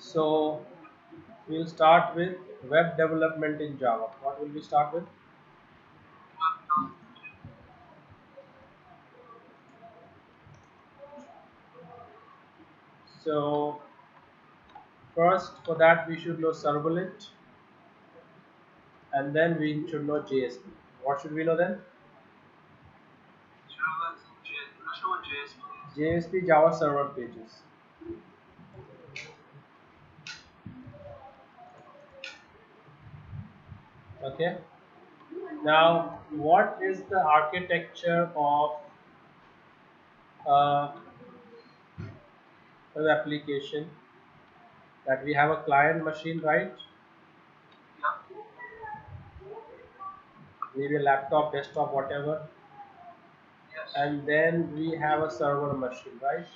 So we'll start with web development in Java. What will we start with? So first, for that we should know Servlet, and then we should know JSP. What should we know then? JSP, Java Server Pages. Okay. Now, what is the architecture of a web application? That we have a client machine, right? Maybe a laptop, desktop, whatever. And then we have a server machine, right?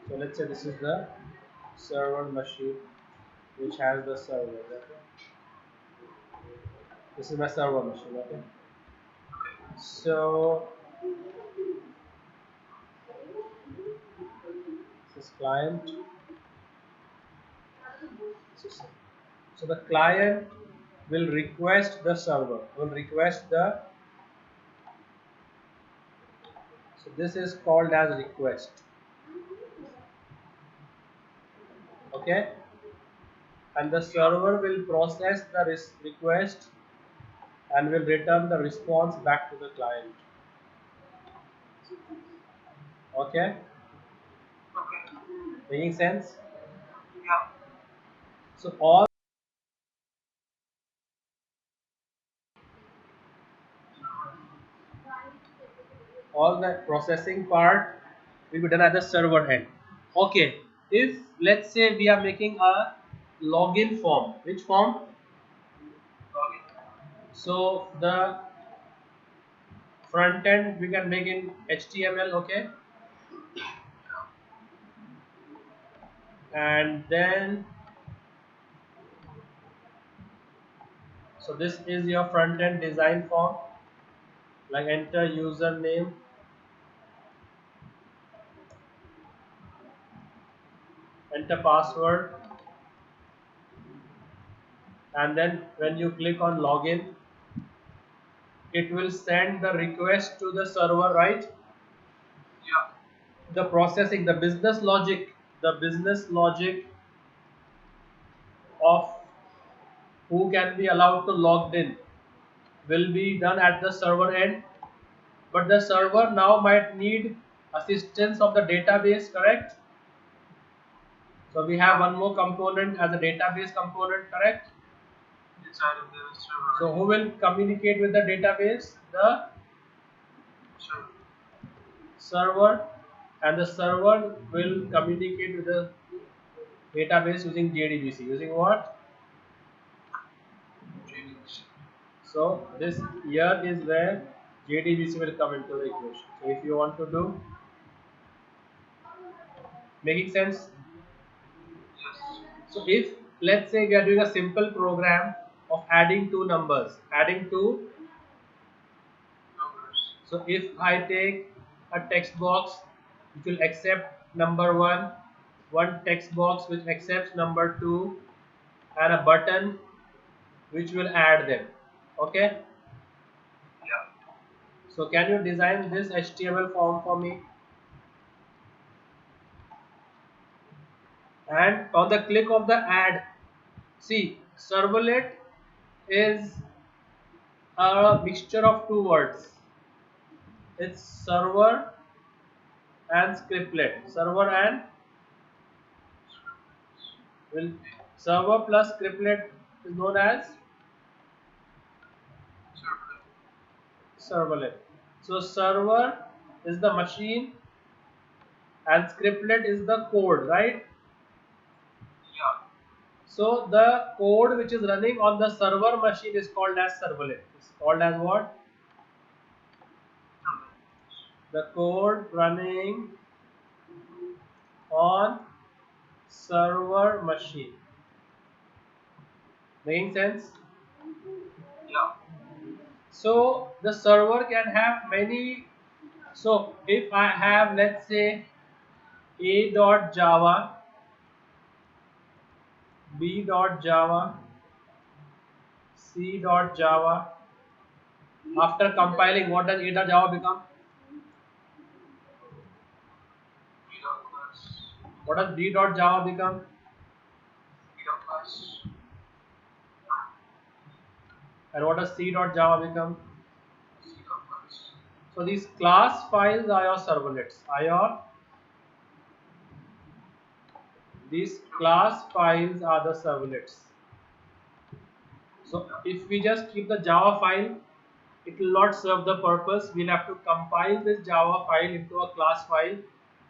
So let's say this is the server machine which has the server. Okay? This is my server machine. Okay. So this is client. So the client will request the server. Will request the. So this is called as request. Okay. And the server will process the request and will return the response back to the client. Okay. Making sense? So all the processing part will be done at the server end. Okay, if let's say we are making a login form, which form? So the front end we can make in HTML, okay, and then so this is your front end design form, like enter username, enter password, and then when you click on login, it will send the request to the server, right? The processing, the business logic of who can be allowed to logged in will be done at the server end, but the server now might need assistance of the database, correct? So we have one more component as a database component, correct? So who will communicate with the database? The server, and the server will communicate with the database using JDBC. Using what? So this here is where JDBC will come into the equation. So if you want to do, making sense? So if let's say we are doing a simple program of adding two numbers, adding two. So if I take a text box which will accept number one text box which accepts number two, and a button which will add them. Okay. So can you design this HTML form for me? And on the click of the add, see, servlet is a mixture of two words. It's server and scriptlet. Server and will server plus scriptlet is known as servlet. So server is the machine and scriptlet is the code, right? So the code which is running on the server machine is called as servlet. It's called as what? The code running on server machine. Making sense? So the server can have many. So if I have, let's say, a.java b.java, c.java. After compiling, what does a.java become? What does b.java become? And what does c.java become? So these class files are your servlets. These class files are the servlets. So if we just keep the Java file, it will not serve the purpose. We'll have to compile this Java file into a class file,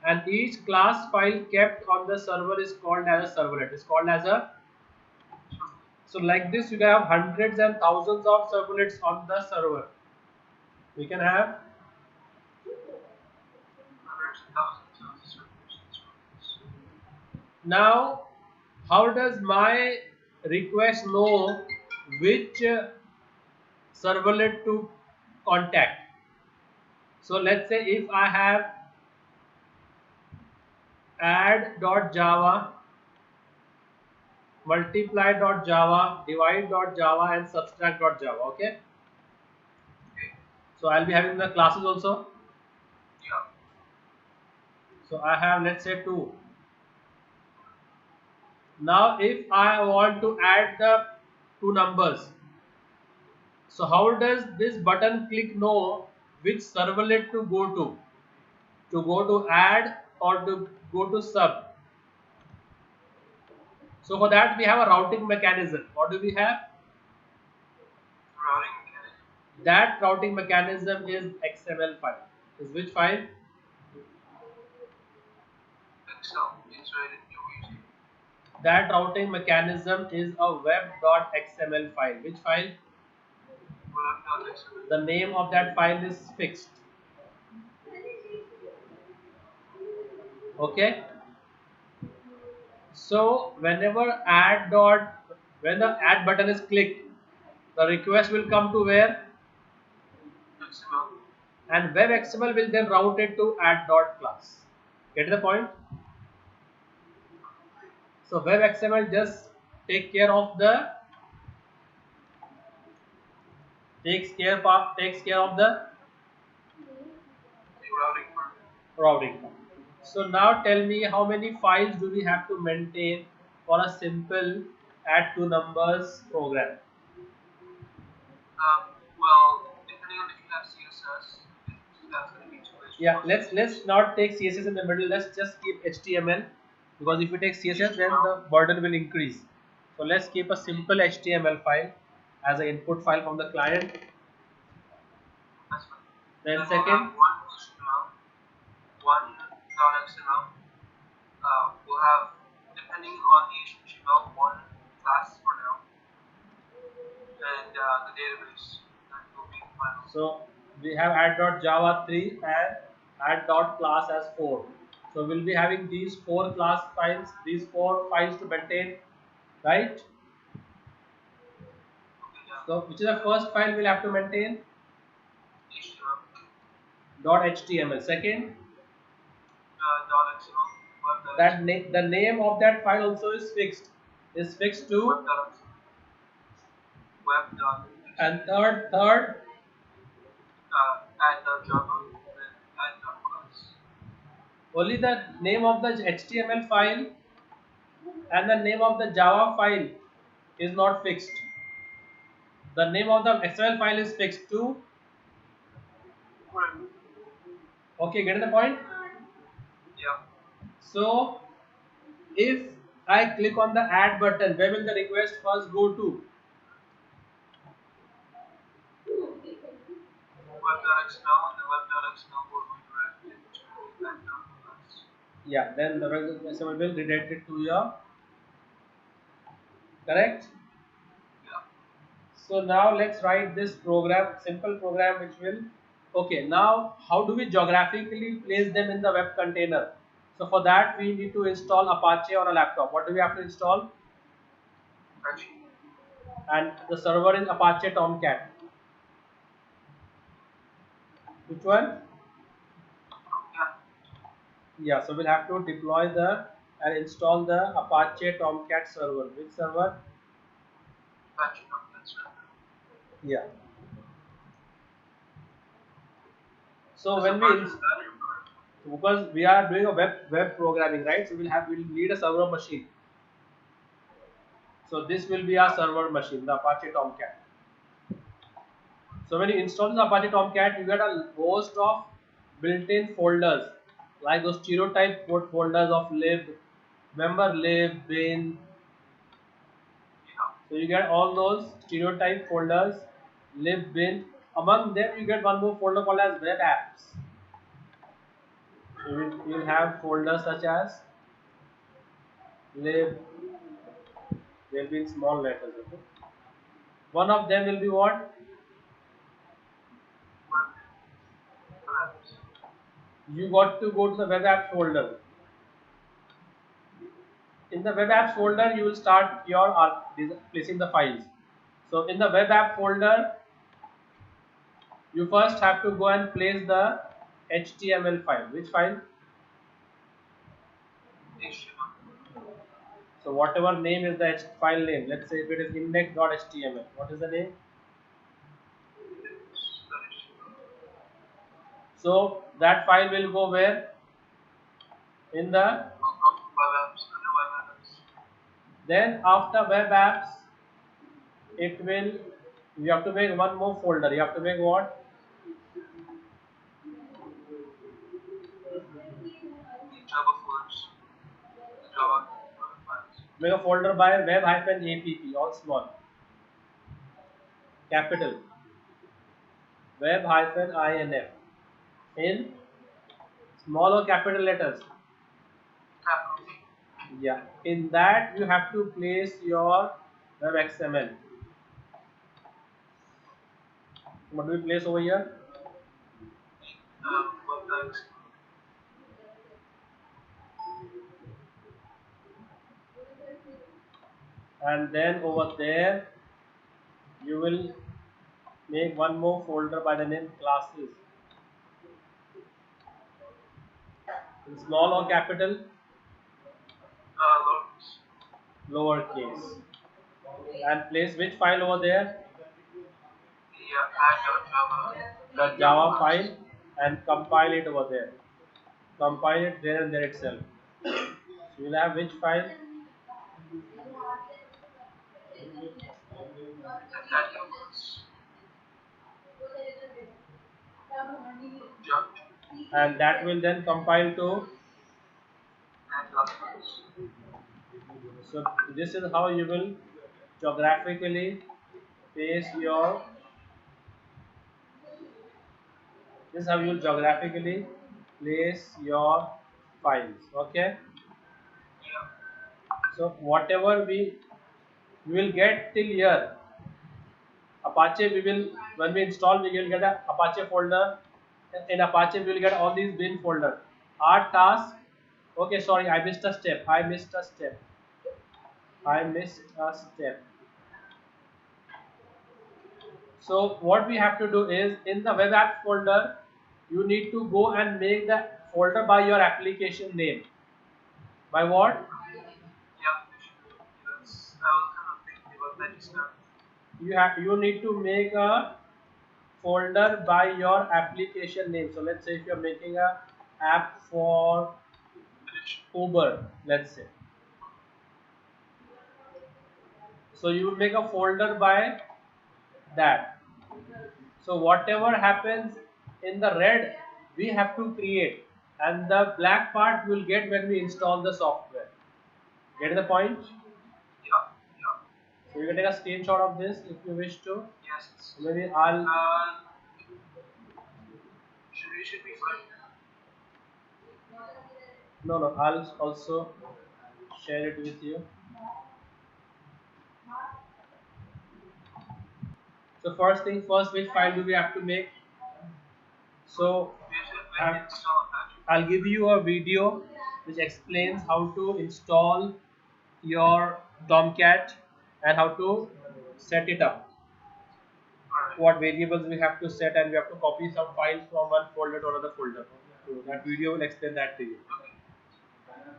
and each class file kept on the server is called as a servlet. It's called as a, so like this you can have hundreds and thousands of servlets on the server. We can have now. How does my request know which servlet to contact? So let's say if I have add.java, multiply.java, divide.java and subtract.java. Okay, so I'll be having the classes also. So I have, let's say, 2. Now if I want to add the 2 numbers, so how does this button click know which servlet to go to? To go to add or to go to sub? So for that we have a routing mechanism. What do we have? That routing mechanism is XML file. Is which file? That routing mechanism is a web.xml file. Which file? The name of that file is fixed. Okay. So whenever when the add button is clicked, the request will come to where? And web XML will then route it to add.class. Get the point? So web XML just takes care of the routing. So now tell me, how many files do we have to maintain for a simple add 2 numbers program? Yeah, let's not take CSS in the middle. Let's just keep HTML, because if you take CSS, then the burden will increase. So let's keep a simple HTML file as an input file from the client. Then second, we'll have, depending on each HTML, one class for now, and the database that will be final. So we have add.java 3 and add.class as 4. So we'll be having these 4 class files, these 4 files to maintain, right? So which is the first file we'll have to maintain? .html. Second, .xml. the name of that file also is fixed. Is fixed to web. And third add.java and add.class. only the name of the HTML file and the name of the Java file is not fixed. The name of the XML file is fixed too. Okay, getting the point? Yeah. So if I click on the add button, where will the request first go to? Web.xml, and the web.xml will redirect it to add.class. Yeah, then the XML will redirect it to your, correct? Yeah. So now let's write this program, simple program which will, okay, now how do we geographically place them in the web container? So for that we need to install Apache on a laptop. What do we have to install? Apache. And the server is Apache Tomcat. Which one? Yeah. Yeah, so we'll have to deploy the and install the Apache Tomcat server. Which server? Apache Tomcat server. Yeah. So What's the when we purpose of that server? because we are doing a web programming, right? So we'll need a server machine. So this will be our Yeah. server machine, the Apache Tomcat. So when you install the Apache Tomcat, you get a host of built-in folders, like those stereotype folders of lib, remember lib, bin. Yeah. So you get all those stereotype folders, lib, bin. Among them, you get one more folder called as web apps. So you'll have folders such as lib, they'll be in small letters. Okay? One of them will be what? Web apps. You got to go to the web apps folder. In the web apps folder, you will start your placing the files. So in the web app folder, you first have to go and place the HTML file. Which file? HTML. So whatever name is the file name. Let's say if it is index.html. What is the name? So that file will go where? In the Web apps. Under web apps. then after web apps, it will you have to make one more folder. You have to make what? The Java folders. The Java files. Make a folder by web-app, all small, capital, web-inf in small or capital letters. Capital. Yeah, in that you have to place your web XML. What do we place over here? Web tags. And then over there you will make one more folder by the name classes in small or capital, Lowercase. lowercase, and place which file over there? The add.java. The Java file, and compile it over there. Compile it there and there itself. So you'll have which file? That equals junk. And that will then compile to. And documents. So this is how you will geographically place your. This is how you will geographically place your files. Okay. Yeah. So whatever we will get till here, Apache we will when we install we will get a Apache folder. In Apache we will get all these bin folder. Our task. Okay, sorry, I missed a step. I missed a step. So what we have to do is in the web app folder, you need to go and make the folder by your application name. By what? Yeah. Yes. I was kind of thinking about that just now. You need to make a folder by your application name. So let's say if you're making a app for Uber, let's say. So you will make a folder by that. So whatever happens in the red, we have to create, and the black part we'll get when we install the software. Get the point? Yeah. Yeah. So you can take a screenshot of this if you wish to. Yes. Maybe I'll. Should be fine. No, I'll also share it with you. So first thing first, which file do we have to make? So We should I- install Apache. I'll give you a video which explains how to install your Tomcat and how to set it up. Alright. What variables we have to set, and we have to copy some files from one folder to another folder. So that video will explain that to you. Okay.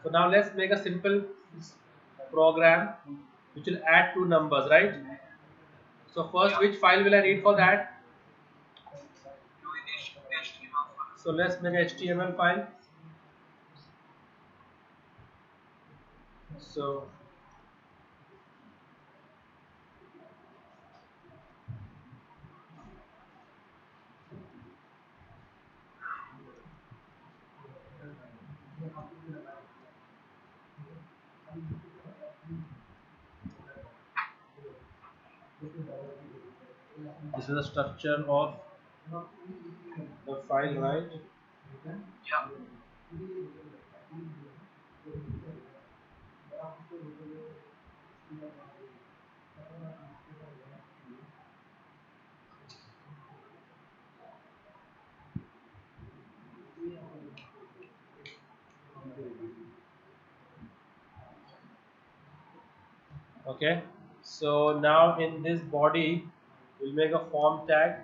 So now let's make a simple program which will add two numbers, right? So first, Yeah. which file will I need for that? Do an HTML file. So let's make a HTML file. So this is the structure of the file, right? Yeah. Okay. So now in this body, we'll make a form tag.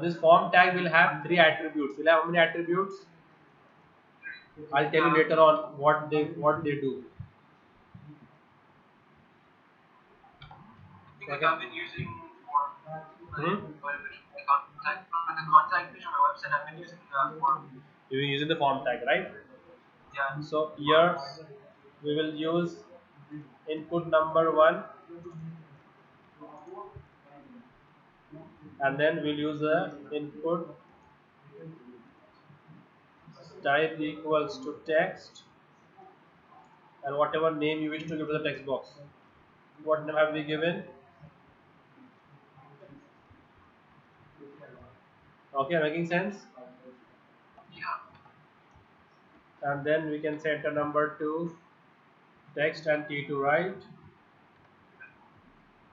This form tag will have three attributes. Will have how many attributes? I'll tell you later on what they do. I think like Okay. I've been using for like Hmm? what is it? The contact page on my website. I've been using for You're using the form tag, right? yeah So here forms. we will use input number one, and then we'll use the input type equals to text, and whatever name you wish to give to the text box. What name have we given? Okay, making sense. Yeah. And then we can set a number to text and T2, right?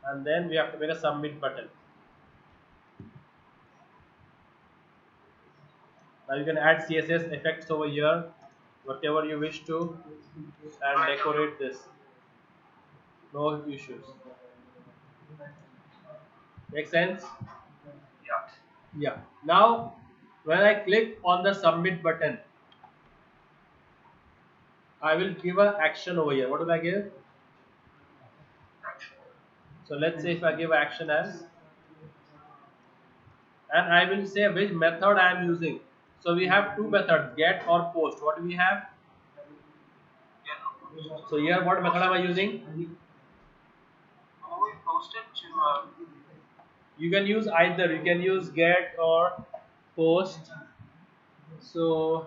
And then we have to make a submit button. Now you can add CSS effects over here, whatever you wish to, and Right. decorate this. No issues. Make sense? Yeah. Yeah. Now, when I click on the submit button, I will give an action over here. What will I give? Action. So let's say if I give action as, and I will say which method I am using. So we have two methods, get or post. What do we have? Get or post. So here what method Post am it. I using? When we post it to You can use either. You can use get or post. So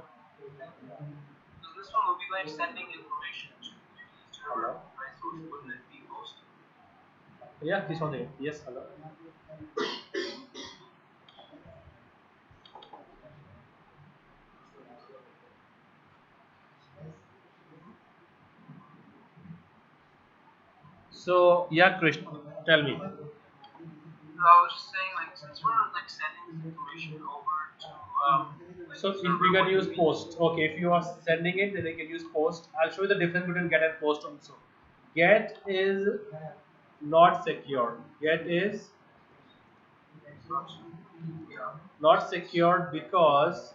so this one will be like sending information to the server, hello. right? So wouldn't it be post? Yeah, this one thing. Yes, hello. So yeah, Krish, tell me. I was just saying like since we're like sending this information over to like So the if you server, can what do use we post. Okay, if you are sending it, then you can use post. I'll show you the difference between get and post also. Get is not secure. Get is not yeah. not secured because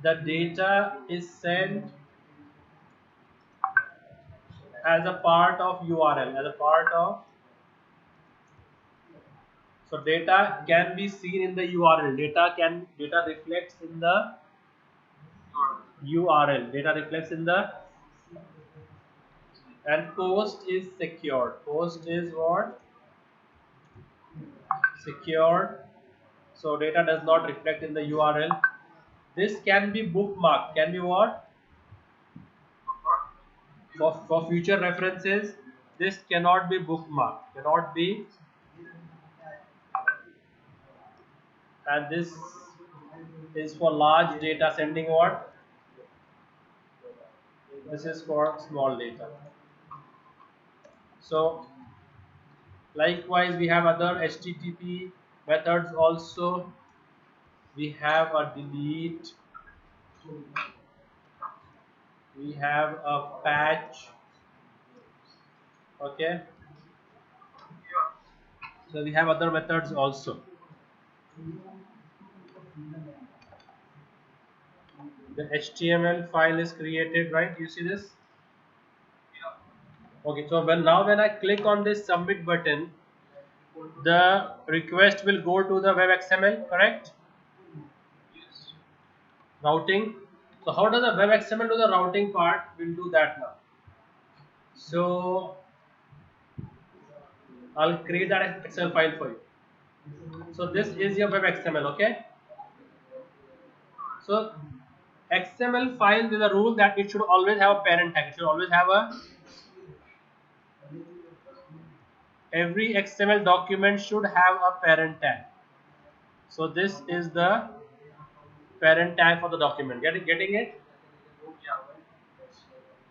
the data is sent as a part of URL, as a part of, so data can be seen in the URL. Data reflects in the URL. URL. Data reflects in the, and post is secured. Post is what? Secured. So data does not reflect in the URL. This can be bookmarked. Can be what? For future references, this cannot be bookmarked. Cannot be, and this is for large data sending what? This is for small data. So likewise, we have other HTTP methods also. We have a delete. We have a patch. Okay. Yeah. So we have other methods also. The HTML file is created, right? You see this? Yeah. Okay, so when I click on this submit button, the request will go to the web XML, correct? Yes. Routing. So how does the web XML do the routing part? We'll do that now. So I'll create that Excel file for you. So this is your web XML, okay? So XML file, there's a rule that it should always have a parent tag. It should always have a, every XML document should have a parent tag. So this is the parent tag for the document. Getting it? Yeah.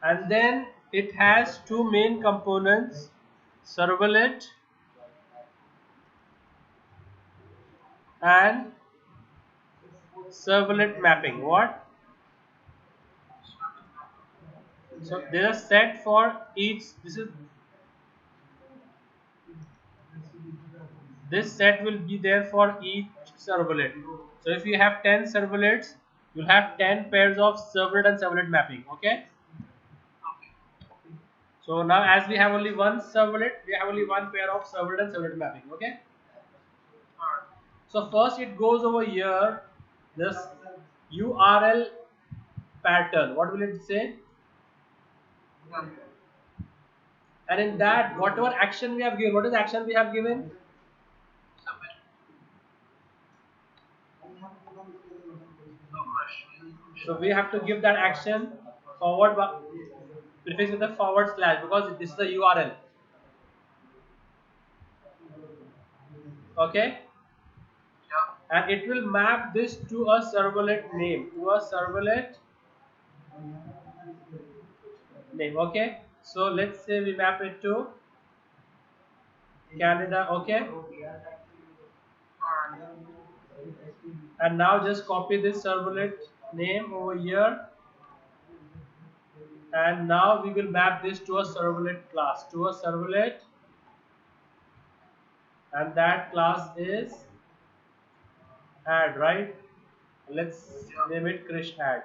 And then it has two main components, servlet and servlet mapping. What? So there's a set for each. This set will be there for each servlet. So if you have 10 servlets, you'll have 10 pairs of servlet and servlet mapping. Okay. Okay. So now as we have only one servlet, we have only one pair of servlet and servlet mapping. Okay. Alright. So first it goes over here, this URL pattern. What will it say? Done. And in that, whatever action we have given, what is the action we have given? Submit. No question. So we have to give that action forward prefix with a forward slash because this is the URL. Okay, Yeah. and it will map this to a servlet name, Okay, so let's say we map it to Canada. Okay, Alright. and now just copy this servlet name over here, and now we will map this to a servlet class, and that class is add, right? Let's Yeah. name it Krish add.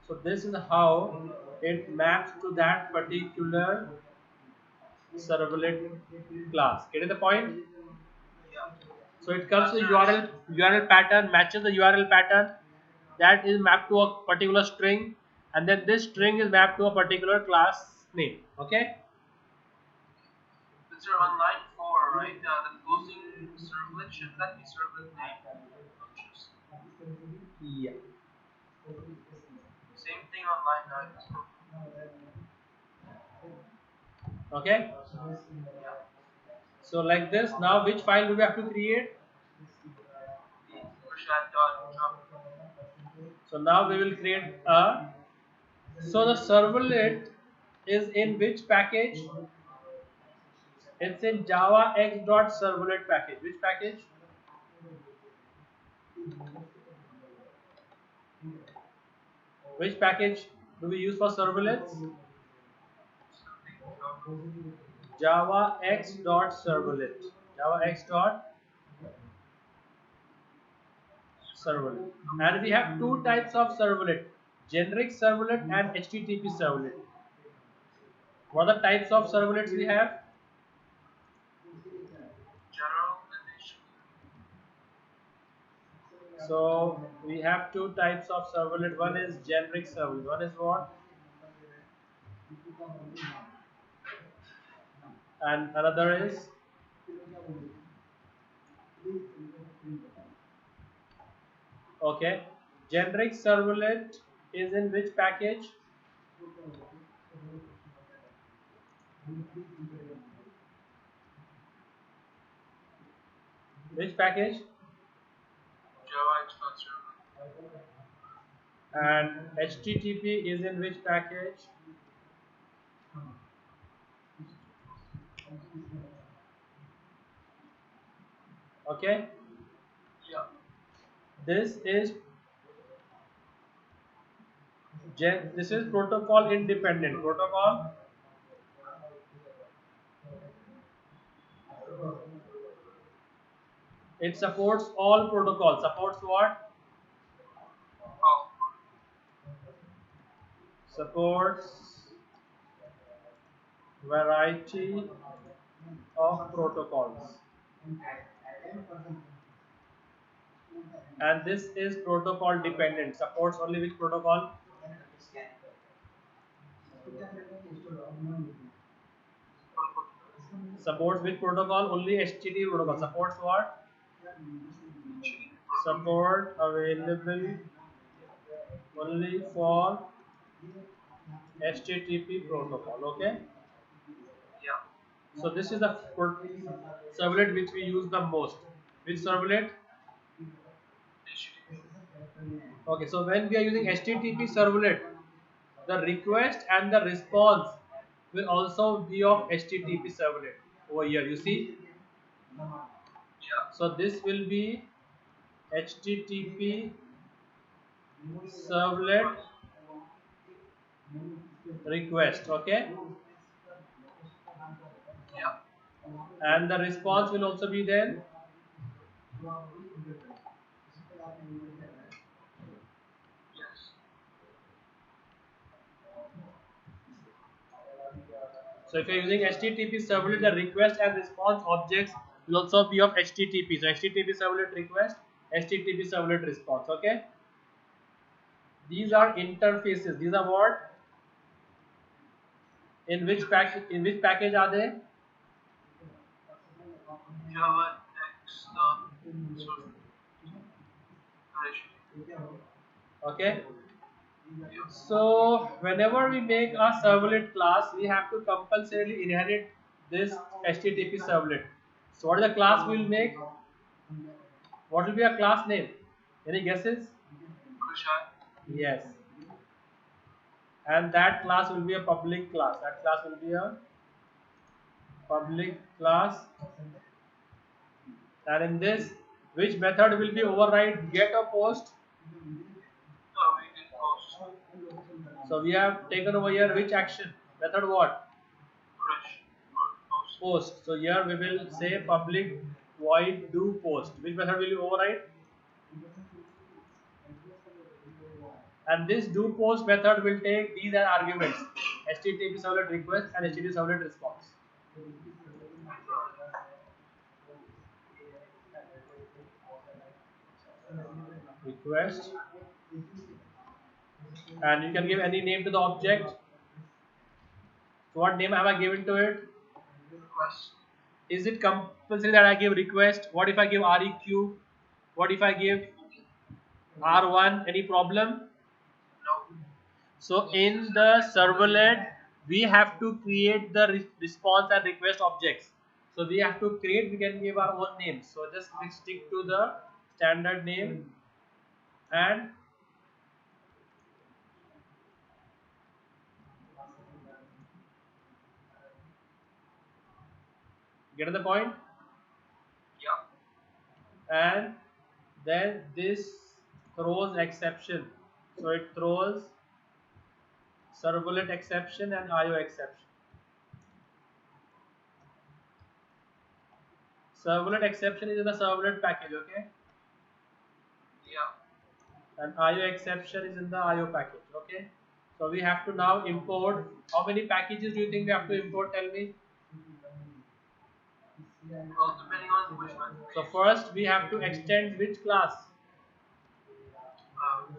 So this is how it maps to that particular servlet class. Getting the point? Yeah. So it comes to Sir, URL pattern, matches the URL pattern that is mapped to a particular string, and then this string is mapped to a particular class name. Okay? Sir, on line 4, right? The closing servlet, should that be servlet name? Not just. Yeah. Same thing on line 9 as well. Okay? Yeah. So like this, now which file do we have to create? The Rashad.java. So now we will create a, so the servlet is in which package? It's in Java X.servlet package. Which package? Which package do we use for servlets? Something Java. Java X.servlet. Java X.servlet. And we have two types of servlet, generic servlet and HTTP servlet. What are the types of servlets we have? General and So we have two types of servlet. One is generic servlet. One is what? And another is, okay, generic servlet is in which package? Which package? Java X.servlet. And HTTP is in which package? Okay, Yeah. this is this is protocol independent. Protocol, it supports all protocols. Supports what? supports variety of protocols, and this is protocol dependent. Supports only which protocol? Supports which protocol? Only HTTP protocol. Supports what? Support available only for HTTP protocol. Okay. Yeah. So this is the servlet which we use the most. Which servlet? HTTP. Okay. So when we are using HTTP servlet, the request and the response will also be of HTTP servlet over here. You see. Yeah. So this will be HTTP servlet Request. request. Okay. Yeah. And the response will also be there. Yes. So if you're using HTTP servlet, the request and response objects will also be of HTTP. So HTTP servlet request, HTTP servlet response. Okay. These Yeah. are interfaces. These are what? In which package? In which package are they? Java X sort HTTP. Okay. Yeah. So whenever we make a servlet class, we have to compulsorily inherit this HTTP servlet. So what is the class we will make? What will be a class name? Any guesses? Krish. Yes. And that class will be a public class. That class will be a public class. And in this, which method will be override get or post? We did post. So we have taken over here which action? Method what? Krish. Or post. Post. So here we will say public void do post. Which method will you override? And this do post method will take these as arguments: HTTP servlet request and HTTP servlet response. Request, and you can give any name to the object. So what name have I given to it? Request. Is it compulsory that I give request? What if I give REQ? What if I give R1? Any problem? No. So in the servlet, we have to create the response and request objects. So we have to create, we can give our own names. So just stick to the standard name and get the point. Yeah. And then this throws exception. So it throws servlet exception and IO exception. Servlet exception is in the servlet package, okay? Yeah. And IO exception is in the IO package, okay? So we have to now import. How many packages do you think we have to import? Tell me. Well, depending on which method we So use. first we have to extend which class?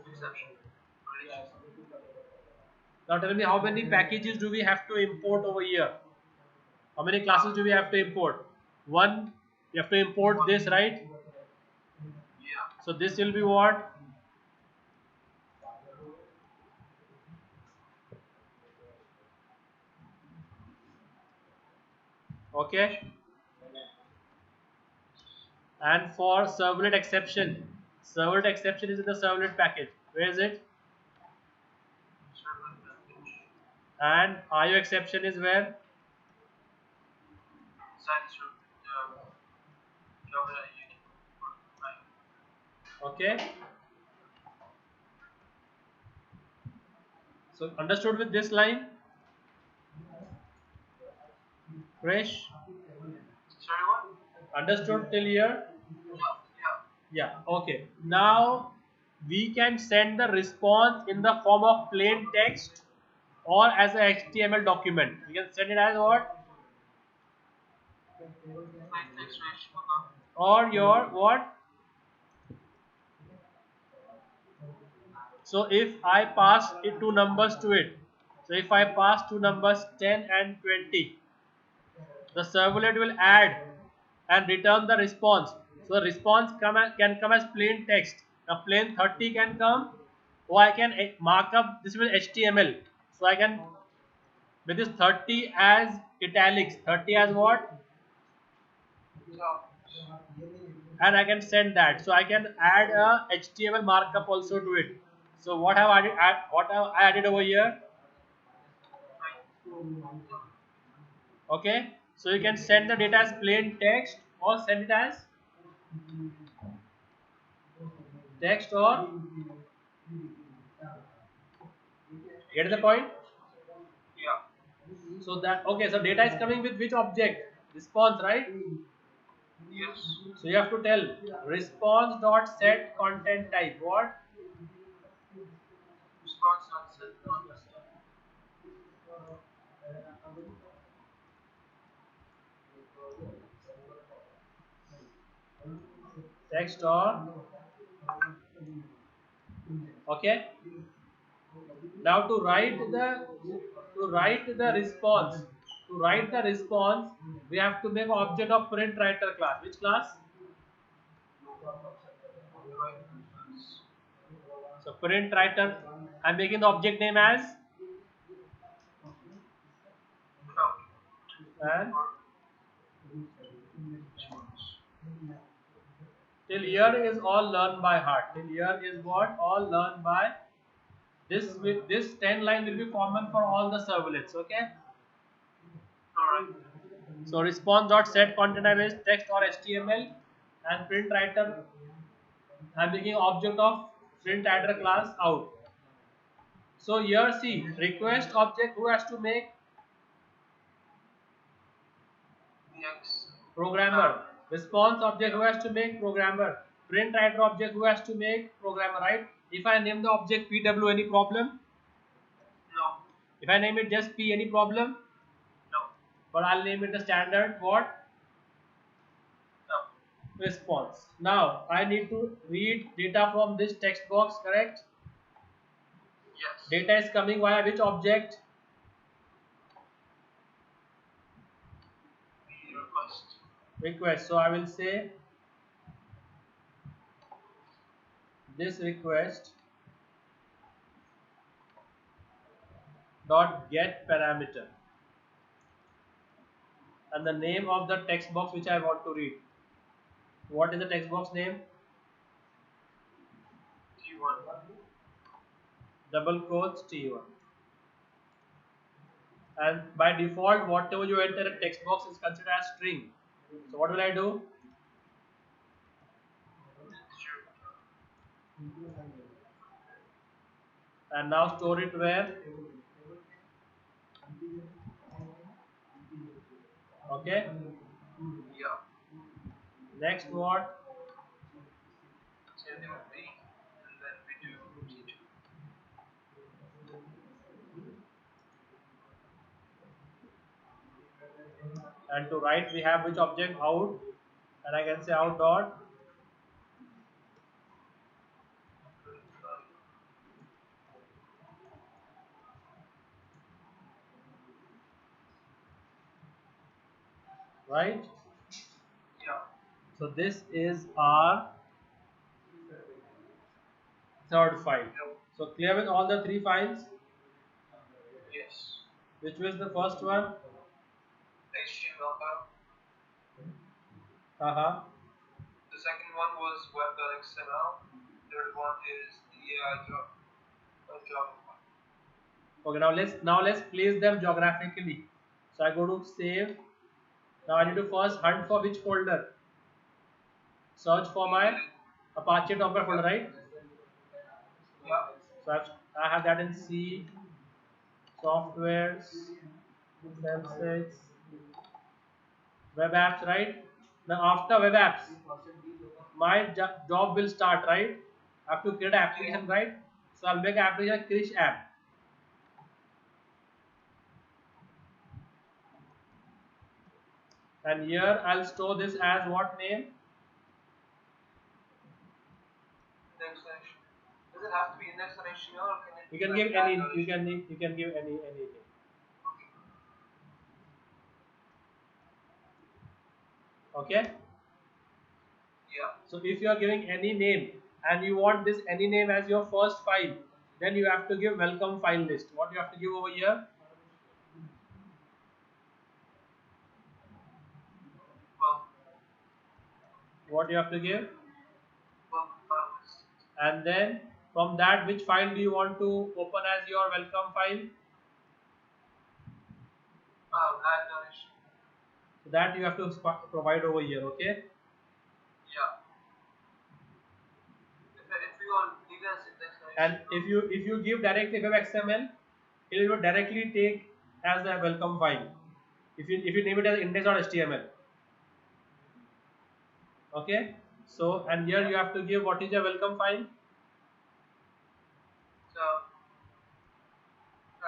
Exception. Relation. Now tell me how many packages do we have to import over here? How many classes do we have to import? One. You have to import this, right? Yeah. So this will be what? Okay. And for servlet exception is in the servlet package. Where is it? Servlet package. And IO exception is where? Side Java unique. Okay. So understood with this line? Krish? Sorry, what? Understood till here? Yeah. Yeah. Yeah. Okay. Now we can send the response in the form of plain text or as a HTML document. We can send it as what? Plain text HTML. Or your what? So if I pass it two numbers to it, so if I pass two numbers 10 and 20, the servlet will add and return the response. So the response can come as plain text. Now plain 30 can come, or I can mark up this with HTML. So I can with this 30 as italics, 30 as what? Yeah. And I can send that. So I can add a HTML markup also to it. So what have I what have I added over here? Okay. So you can send the data as plain text or send it as text or get the point? Yeah. So that okay. So data is coming with which object? Response, right? Yes. So you have to tell response dot set content type. What? Response not set content type. Text or okay. Now to write the response, we have to make object of print writer class. Which class? Right. Yes. So print writer. I'm making the object name as Count. and Or response. till here is all learned by heart. Till here is what all learned by this. With this 10 line will be common for all the servlets. Okay. Alright. So response dot set content type is text or HTML and print writer. I'm making object of print writer class out. So here see request object who has to make Next. programmer. Response object who has to make programmer. Print writer object who has to make programmer, right? If I name the object PW, any problem? No. If I name it just P, any problem? No. But I'll name it the standard what? No. Response. Now I need to read data from this text box, correct? Yes. Data is coming via which object? The request. Request. So I will say this request dot get parameter and the name of the text box which I want to read. What is the text box name? T1. Double quotes T1. And by default, whatever you enter a text box is considered as string. So what will I do? Integer. And now store it where? Okay. Yeah. Next what? Same thing with B. And then we do T2. And to write we have which object? Out. And I can say out dot. Right. Yeah. So this is our third file. Yep. So clear with all the three files. Yes. Which was the first one? HTML file. The second one was web.xml. Third one is the Java file. Okay, now let's place them geographically. So I go to save. Now I need to first hunt for which folder? Search for my Apache Docker folder, right? Yeah. So I have that in C, softwares, Salesforce, web apps, right? Now after web apps, my job will start, right? I have to create an application, right? So I'll make an application Krish app. And here I'll store this as what name? Index direction. Does it have to be index direction or can it You be can like give that any. direction? You can give any name. Okay. Okay. Yeah. So if you are giving any name and you want this any name as your first file, then you have to give welcome file list. What you have to give over here? Well, What you have to give? file list. And then from that, which file do you want to open as your welcome file? Add direction. So that you have to provide over here. Okay. Yeah. If we want leave it as index And direction. if you give directly web XML, it will directly take as a welcome file. If you name it as index.html. Okay. So and here Yeah. you have to give what is your welcome file? So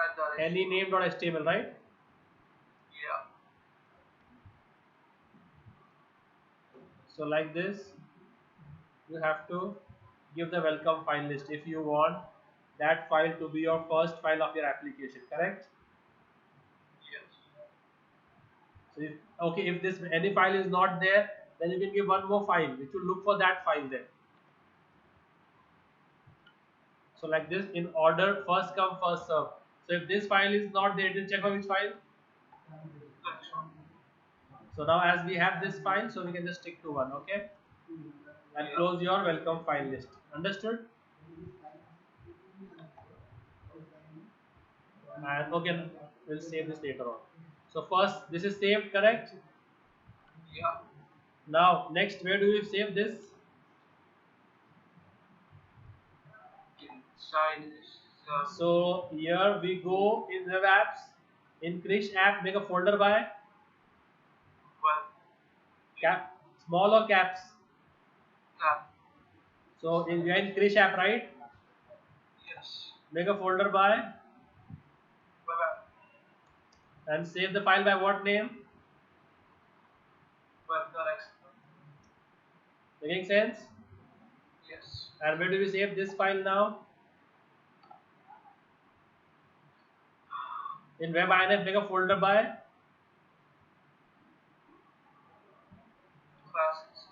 add direction. Any name.html, right? Yeah. So like this, you have to give the welcome file list if you want that file to be your first file of your application, correct? Yes. So if, okay, if this any file is not there, then you can give one more file which will look for that file there. So like this, in order, first come first serve. So if this file is not there, it will check on which file. Direction. So now as we have this file, so we can just stick to one, okay, and Yeah. close your welcome file list. Understood? And okay, we'll save this later on. So first, this is saved, correct? Yeah. Now next, where do we save this? Inside this. So here we go in web apps. In Krish app, make a folder by Well. cap, small or caps. Tab. So in we are in Krish app, right? Yes. Make a folder by Web app. and save the file by what name? Web.xml. Making sense? Yes. And where do we save this file now? In web INF, make a folder by Classes.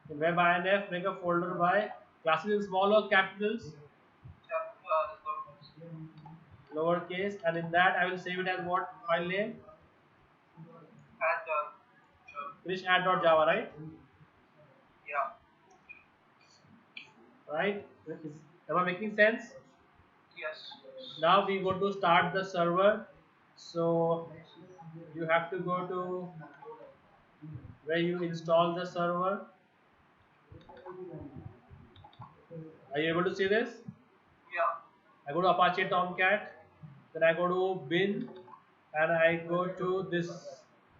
in web INF, make a folder by classes in small or capitals, Tab. This lowercase. lowercase, and in that I will save it as what file name? Add Java. Krish add.java, right? Yeah. Right? Am I making sense? Yes. Now we go to start the server. So you have to go to where you install the server. Are you able to see this? Yeah. I go to Apache Tomcat, then I go to bin, and I go to this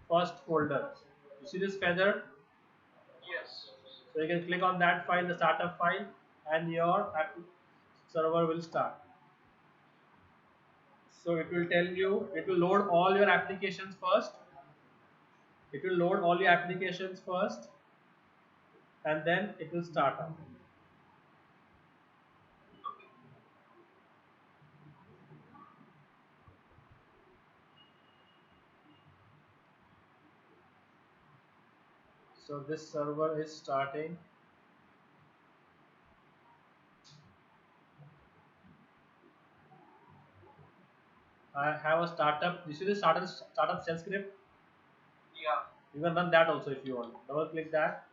first folder. You see this feather? Yes. So you can click on that file, the startup file, and your server will start. So it will tell you, it will load all your applications first. It will load all your applications first, and then it will start up. Okay. So this server is starting. I have a startup. You see the startup shell script? Yeah. You can run that also if you want. Double click that,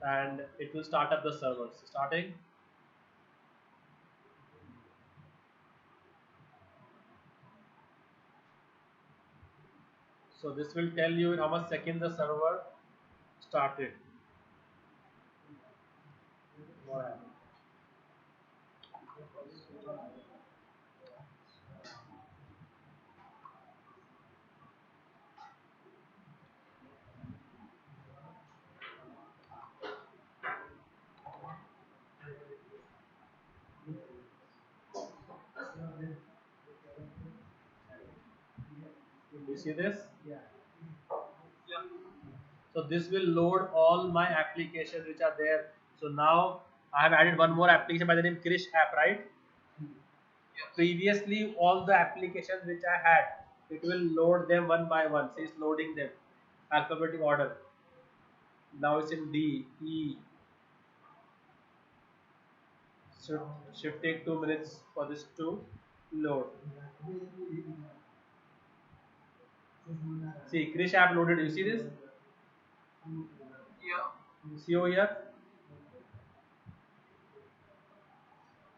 and it will start up the servers. Starting. So this will tell you in how much seconds the server started. What happened? You see this? Yeah. So this will load all my applications which are there. So now I have added one more application by the name Krish app, right? Yes. Previously all the applications which I had, it will load them one by one. So it's loading them alphabetic order. Now it's in D, E. Should take 2 minutes for this to load. See, Krish app loaded. You see this? Yeah. See over here?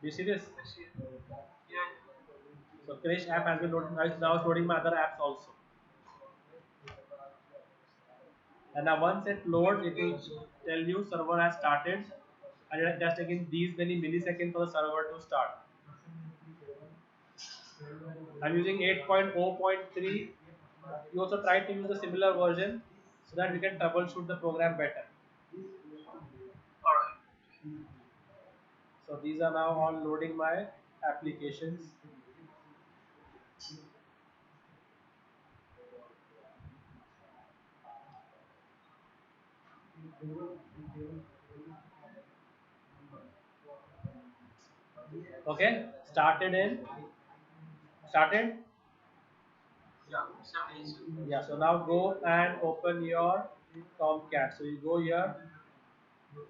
Do you see this? I see it. Yeah. So Krish app has been loaded. Now it's loading my other apps also. And now once it loads, it will tell you server has started. And it has taken these many milliseconds for the server to start. I'm using 8.0.3. You also try to use a similar version so that we can troubleshoot the program better. All right. So these are now all loading my applications. Okay, started. Yeah. 78. Yeah, so now go and open your Tomcat. So you go here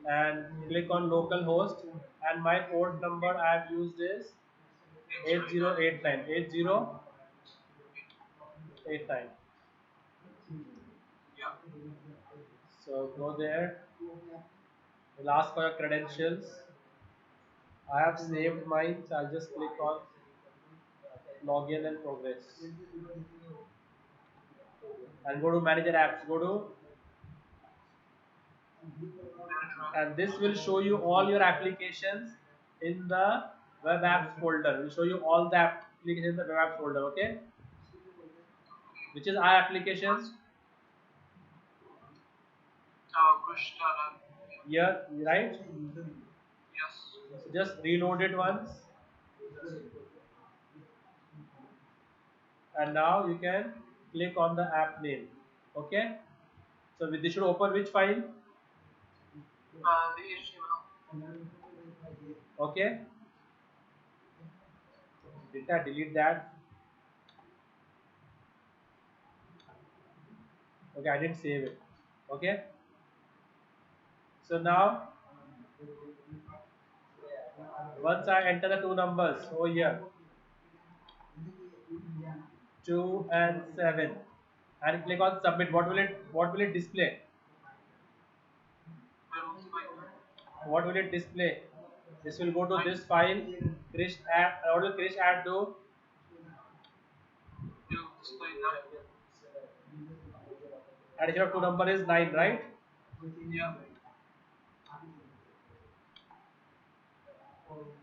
and click on localhost, and my port number I have used is 8089. 8089. Yeah. So go there. We'll ask for your credentials. I have saved mine, so I'll just click on login and progress. And go to manager apps. Go to, and this will show you all your applications in the web apps folder. It will show you all the applications in the web apps folder. Okay, which is our application Krish data. here, right? Yes. So just reload it once, and now you can click on the app name. Okay, so this should open which file? The HTML. Okay, did I delete that? Okay, I didn't save it. Okay, so now once I enter the two numbers over here, 2 and 7, and click on submit, what will it display? What will it display? This will go to this file. Krish add, what will Krish add do? It'll display 9. Addition of two number is 9, right? Yeah.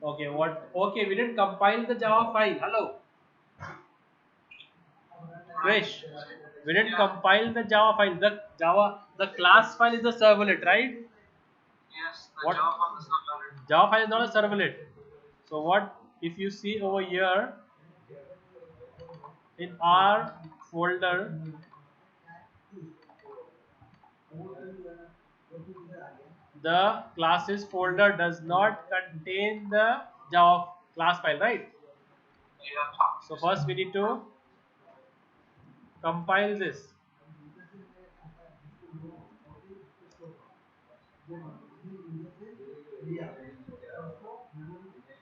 Okay, what? Okay, we didn't compile the Java file. Hello, Right. Krish. We didn't Yeah. compile the Java file. The class file is the servlet, right? Yes. The What? Java file is not valid. Java file is not a servlet. So what if you see over here in our folder, the classes folder does not contain the Java class file, right? Yeah. So first we need to compile this.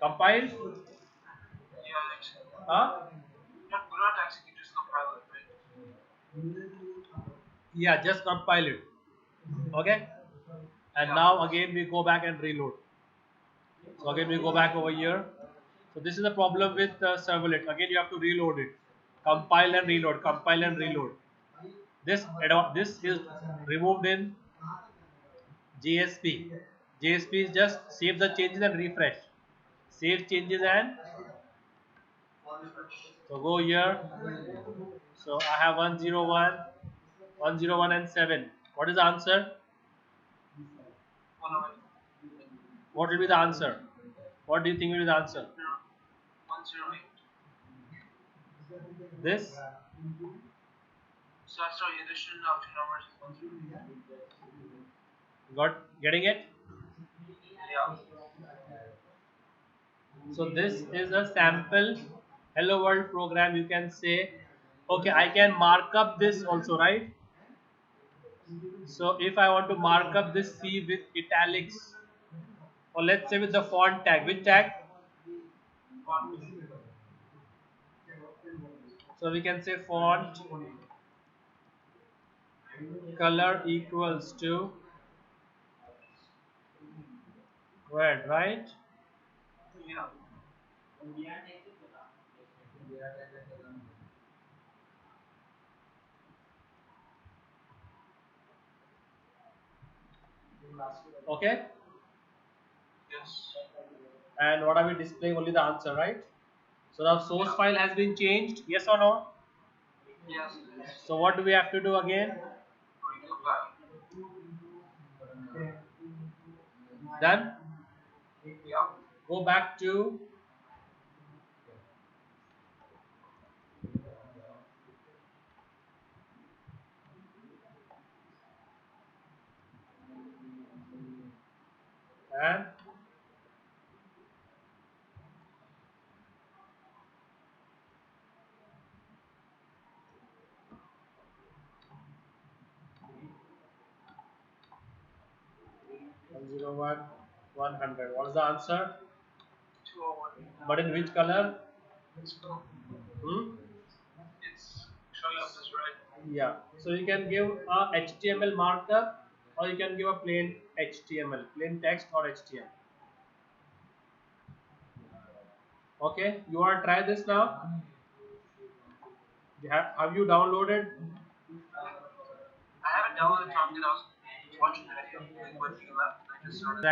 Compile? Yeah. Actually. Huh? Do not execute, just compile it, right? Yeah, just compile it. Okay? And Yeah. now again we go back and reload. So again we go back over here. So this is the problem with servlet. Again you have to reload it. Compile and reload. Compile and reload. This is removed in JSP. JSP is just save the changes and refresh. Save changes and so go here. So I have 101, 101 and 7. What is the answer? 108. What will be the answer? What do you think will be the answer? 108. This? So addition of two numbers is 1 0. Getting it? Yeah. So this is a sample hello world program. You can say, okay, I can mark up this also, right? So if I want to mark up this C with italics, or let's say with the font tag, which tag? Font. So we can say font color equals to red, right? Yeah. Okay. Yes. And what are we displaying? Only the answer, right? So the source Yeah. file has been changed. Yes or no? Yes, it is. So what do we have to do again? Recompile. Done. Yeah. Go back to and 101 100. What is the answer? 201. But in which color? It's cool. Hmm? It's showing up as red. Yeah. So you can give a HTML markup, or you can give a plain HTML, plain text or HTML. Okay. You want to try this now? Have you downloaded? I haven't downloaded it, Tom, because I was watching the video like when you left and I just started.